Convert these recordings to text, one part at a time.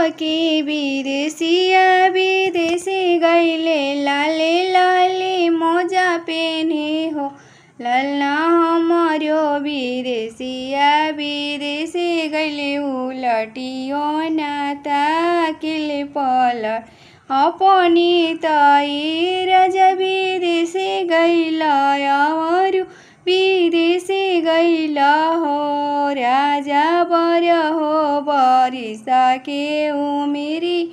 के विदेशिया विदेशी गैले लाले लाले मोजा पेने हो ललना हमारो विदेशिया विदेशी गैले उलटियो नाता किले पलट अपनी ताई राजा विदेशी गैला और विदेशी गैला हो राजा बर हो बरिसा के उमेरी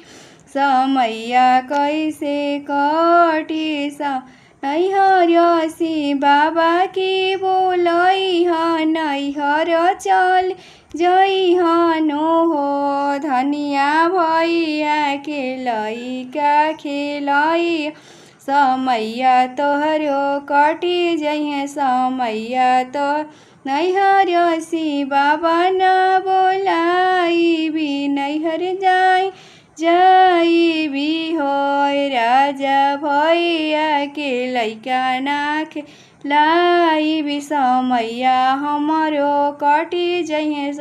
समैया कैसे कटी सा नैहरसी बाबा की बोलई नैहर चल जइहनो हो धनिया भैया के लइका खेलई समैया तोहरो कटी जइहे समैया तो नैहरसी बाबा न बोलाई भी नैहर जाई भी हो राजा भैया के लइका ना खेलाई भी समैया हमारो कटी जइहे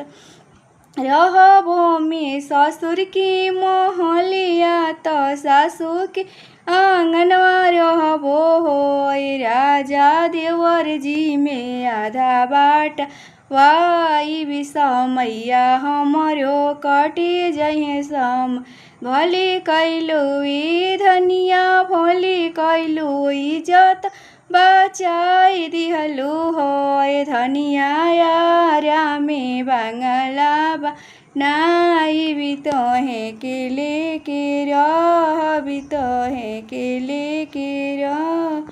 रहबो में ससुर की मोहलिया तो सासू के आंगनवा रहबो हो राजा देवर जी में आधा बाट वाई भी समैया हमारो कटी जइहे सम भली कैलू धनिया भली कैलू इज्जत बचाई दिहलू हो धनिया यारा में बांगला नाई भी तो है के लेके रह भी तो है के लेके रह।